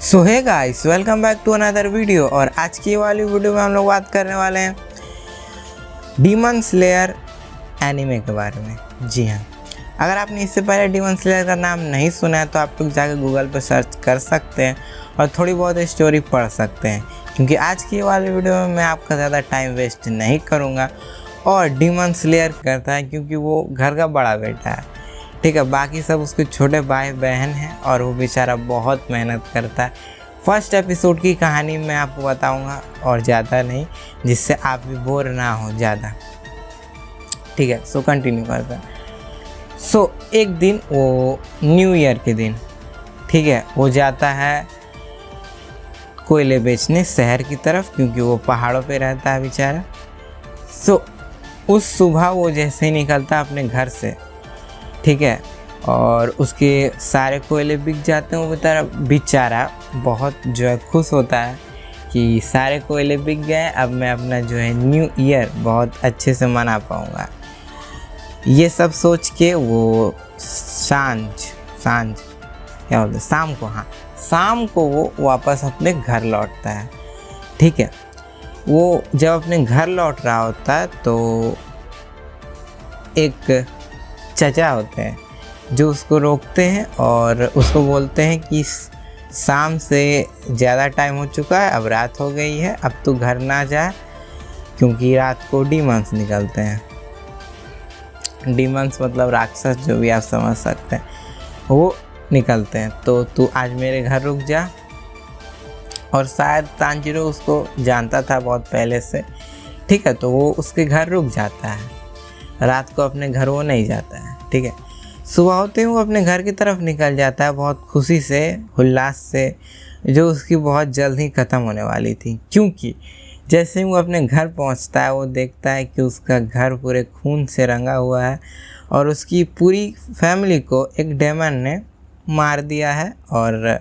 So hey guys, welcome back to another video. और आज की वाली वीडियो में हम लोग बात करने वाले हैं डीमन स्लेयर एनीमे के बारे में। जी हाँ, अगर आपने इससे पहले डीमन स्लेयर का नाम नहीं सुना है तो आप लोग जाकर गूगल पर सर्च कर सकते हैं और थोड़ी बहुत स्टोरी पढ़ सकते हैं, क्योंकि आज की वाली वीडियो में मैं आपका ज़्यादा टाइम वेस्ट नहीं करूँगा। और डीमन स्लेयर करता है क्योंकि वो घर का बड़ा बेटा है, ठीक है। बाकी सब उसके छोटे भाई बहन हैं और वो बेचारा बहुत मेहनत करता है। फर्स्ट एपिसोड की कहानी मैं आपको बताऊंगा और ज़्यादा नहीं, जिससे आप भी बोर ना हो ज़्यादा, ठीक है। सो कंटिन्यू करते हैं। सो एक दिन वो न्यू ईयर के दिन, ठीक है, वो जाता है कोयले बेचने शहर की तरफ, क्योंकि वो पहाड़ों पे रहता है बेचारा। सो उस सुबह वो जैसे ही निकलता है अपने घर से, ठीक है, और उसके सारे कोयले बिक जाते हैं। वो बेचारा बहुत जो है खुश होता है कि सारे कोयले बिक गए, अब मैं अपना जो है न्यू ईयर बहुत अच्छे से मना पाऊँगा। ये सब सोच के वो सांझ क्या बोलते, शाम को वो वापस अपने घर लौटता है, ठीक है। वो जब अपने घर लौट रहा होता है तो एक चचा होते हैं जो उसको रोकते हैं और उसको बोलते हैं कि शाम से ज़्यादा टाइम हो चुका है, अब रात हो गई है, अब तू घर ना जा, क्योंकि रात को डीमंस निकलते हैं। डीमंस मतलब राक्षस, जो भी आप समझ सकते हैं, वो निकलते हैं। तो तू आज मेरे घर रुक जा। और शायद तांजीरो उसको जानता था बहुत पहले से, ठीक है, तो वो उसके घर रुक जाता है। रात को अपने घर वो नहीं जाता है, ठीक है। सुबह होते ही वो अपने घर की तरफ निकल जाता है बहुत खुशी से, उल्लास से, जो उसकी बहुत जल्द ही ख़त्म होने वाली थी। क्योंकि जैसे ही वो अपने घर पहुंचता है वो देखता है कि उसका घर पूरे खून से रंगा हुआ है और उसकी पूरी फैमिली को एक डेमन ने मार दिया है। और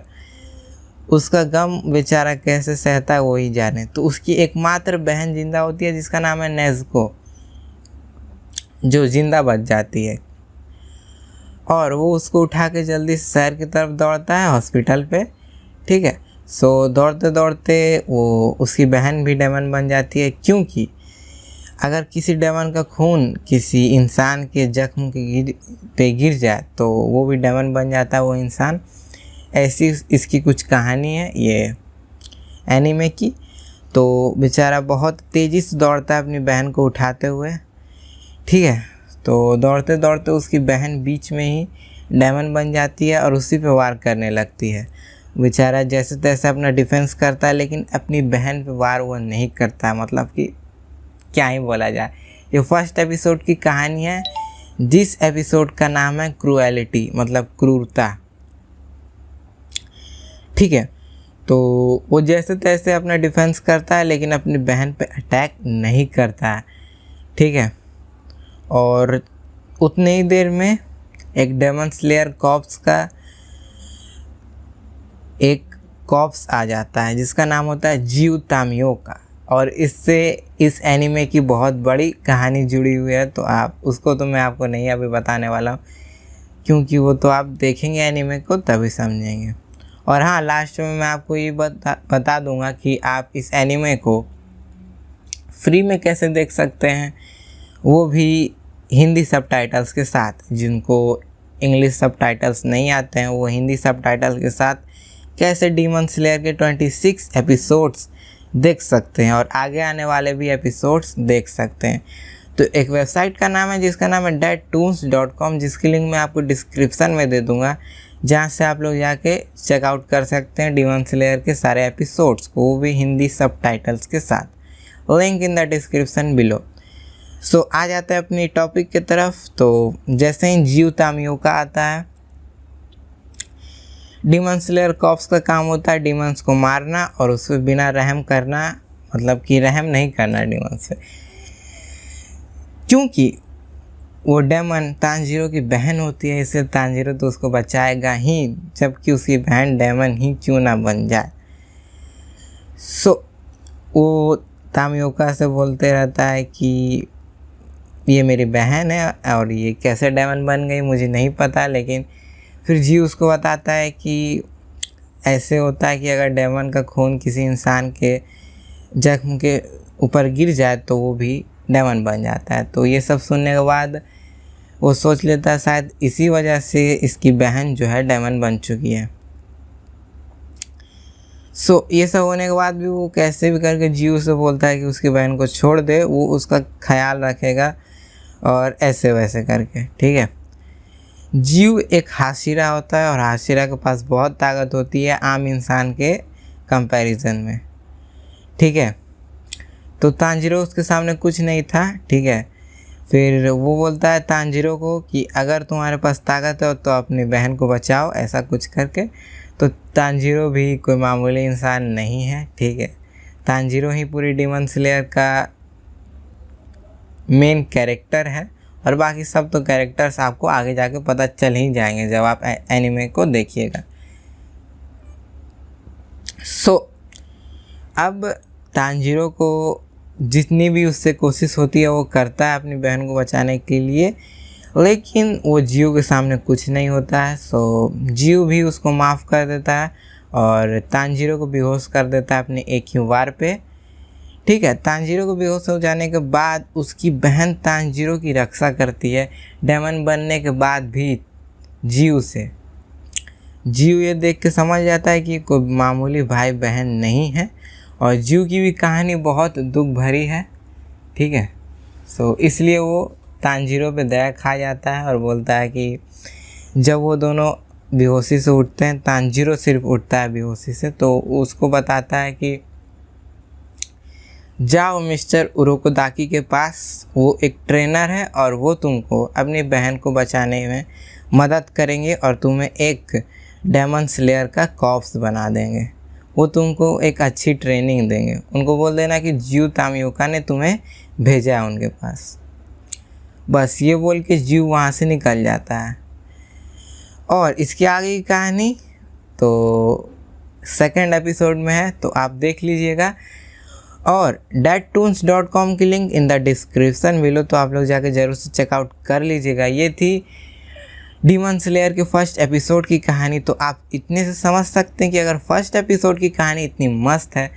उसका गम बेचारा कैसे सहता है वो ही जाने। तो उसकी एकमात्र बहन जिंदा होती है जिसका नाम है नेज़ुको, जो जिंदा बच जाती है। और वो उसको उठा के जल्दी से शहर की तरफ दौड़ता है, हॉस्पिटल पे, ठीक है। सो दौड़ते दौड़ते वो उसकी बहन भी डेमन बन जाती है, क्योंकि अगर किसी डेमन का खून किसी इंसान के जख्म के पे गिर जाए तो वो भी डेमन बन जाता है वो इंसान। ऐसी इसकी कुछ कहानी है ये एनीमे की। तो बेचारा बहुत तेज़ी से दौड़ता है अपनी बहन को उठाते हुए, ठीक है। तो दौड़ते दौड़ते उसकी बहन बीच में ही डेमन बन जाती है और उसी पे वार करने लगती है। बेचारा जैसे तैसे अपना डिफेंस करता है, लेकिन अपनी बहन पे वार वो नहीं करता है। मतलब कि क्या ही बोला जाए। ये फर्स्ट एपिसोड की कहानी है, जिस एपिसोड का नाम है क्रूएलिटी, मतलब क्रूरता, ठीक है। तो वो जैसे तैसे अपना डिफेंस करता है, लेकिन अपनी बहन पे अटैक नहीं करता है, ठीक है। और उतने ही देर में एक डेमन स्लेयर कॉप्स का एक कॉप्स आ जाता है जिसका नाम होता है जियो तामियोका। और इससे इस एनीमे की बहुत बड़ी कहानी जुड़ी हुई है। तो आप उसको तो मैं आपको नहीं अभी बताने वाला हूँ, क्योंकि वो तो आप देखेंगे एनीमे को तभी समझेंगे। और हाँ, लास्ट में मैं आपको ये बता दूंगा कि आप इस एनीमे को फ्री में कैसे देख सकते हैं, वो भी हिंदी सबटाइटल्स के साथ। जिनको इंग्लिश सबटाइटल्स नहीं आते हैं वो हिंदी सबटाइटल्स के साथ कैसे डीमन स्लेयर के 26 एपिसोड्स देख सकते हैं और आगे आने वाले भी एपिसोड्स देख सकते हैं। तो एक वेबसाइट का नाम है जिसका नाम है deadtoons.com, जिसकी लिंक मैं आपको डिस्क्रिप्शन में दे दूँगा, जहाँ से आप लोग जाके चेकआउट कर सकते हैं डीमन स्लेयर के सारे एपिसोड्स को, वो भी हिंदी सबटाइटल्स के साथ। Link in the description below. So आ जाते हैं अपनी टॉपिक की तरफ। तो जैसे ही जियो तामियोका आता है, डीमन स्लेयर कॉप्स का काम होता है डीमंस को मारना और उस पर बिना रहम करना, मतलब कि रहम नहीं करना डीमंस से, क्योंकि वो डेमन तांजीरो की बहन होती है, इसलिए तांजीरो तो उसको बचाएगा ही, जबकि उसकी बहन डेमन ही क्यों ना बन जाए। सो वो तामियोका से बोलते रहता है कि ये मेरी बहन है और ये कैसे डेमन बन गई मुझे नहीं पता। लेकिन फिर जी उसको बताता है कि ऐसे होता है कि अगर डेमन का खून किसी इंसान के जख्म के ऊपर गिर जाए तो वो भी डेमन बन जाता है। तो ये सब सुनने के बाद वो सोच लेता है शायद इसी वजह से इसकी बहन जो है डेमन बन चुकी है। ये सब होने के बाद भी वो कैसे भी करके जीव से बोलता है कि उसकी बहन को छोड़ दे, वो उसका ख्याल रखेगा और ऐसे वैसे करके, ठीक है। जीव एक हाशिरा होता है और हाशिरा के पास बहुत ताकत होती है आम इंसान के कंपैरिजन में, ठीक है। तो तांजीरो उसके सामने कुछ नहीं था, ठीक है। फिर वो बोलता है तांजीरो को कि अगर तुम्हारे पास ताकत है तो अपनी बहन को बचाओ, ऐसा कुछ करके। तो तांजीरो भी कोई मामूली इंसान नहीं है, ठीक है। तांजीरो ही पूरी डीमन स्लेयर का मेन कैरेक्टर है और बाकी सब तो कैरेक्टर्स आपको आगे जाके पता चल ही जाएंगे जब आप एनिमे को देखिएगा। अब तांजीरो को जितनी भी उससे कोशिश होती है वो करता है अपनी बहन को बचाने के लिए, लेकिन वो जियो के सामने कुछ नहीं होता है। जियो भी उसको माफ़ कर देता है और तांजीरो को बेहोश कर देता है अपने एक ही वार पे, ठीक है। तांजीरो को बेहोश हो जाने के बाद उसकी बहन तांजीरो की रक्षा करती है डेमन बनने के बाद भी जियो से। जियो ये देख के समझ जाता है कि कोई मामूली भाई बहन नहीं है और जियो की भी कहानी बहुत दुख भरी है, ठीक है। इसलिए वो तांजीरो पे दया खा जाता है और बोलता है कि जब वो दोनों बेहोशी से उठते हैं, तांजीरो सिर्फ उठता है बेहोशी से, तो उसको बताता है कि जाओ मिस्टर उरोकोदाकी के पास, वो एक ट्रेनर है और वो तुमको अपनी बहन को बचाने में मदद करेंगे और तुम्हें एक डेमन स्लेयर का कॉर्प्स बना देंगे। वो तुमको एक अच्छी ट्रेनिंग देंगे। उनको बोल देना कि जियो तामियोका ने तुम्हें भेजा है उनके पास। बस ये बोल के जियो वहाँ से निकल जाता है। और इसके आगे की कहानी तो सेकंड एपिसोड में है, तो आप देख लीजिएगा। और deadtoons.com की link in the description below, तो आप लोग जाके ज़रूर से चेकआउट कर लीजिएगा। ये थी डीमन स्लेयर के फर्स्ट एपिसोड की कहानी। तो आप इतने से समझ सकते हैं कि अगर फर्स्ट एपिसोड की कहानी इतनी मस्त है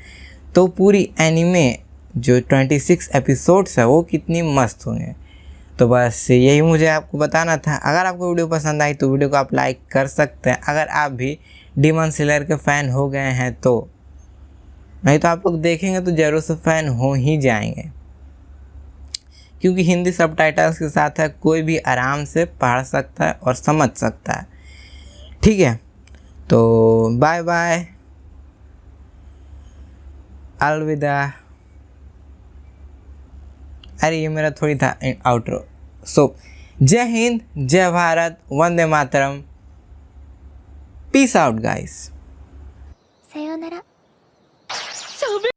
तो पूरी एनिमे जो 26 एपिसोड्स है वो कितनी मस्त होंगे। तो बस यही मुझे आपको बताना था। अगर आपको वीडियो पसंद आई तो वीडियो को आप लाइक कर सकते हैं। अगर आप भी डीमन स्लेयर के फ़ैन हो गए हैं तो, नहीं तो आप लोग देखेंगे तो ज़रूर से फ़ैन हो ही जाएंगे, क्योंकि हिंदी सबटाइटल्स के साथ है, कोई भी आराम से पढ़ सकता है और समझ सकता है, ठीक है। तो बाय बाय, अलविदा। अरे ये मेरा थोड़ी था आउटरो। जय हिंद, जय भारत, वंदे मातरम, पीस आउट गाइस।さようなら。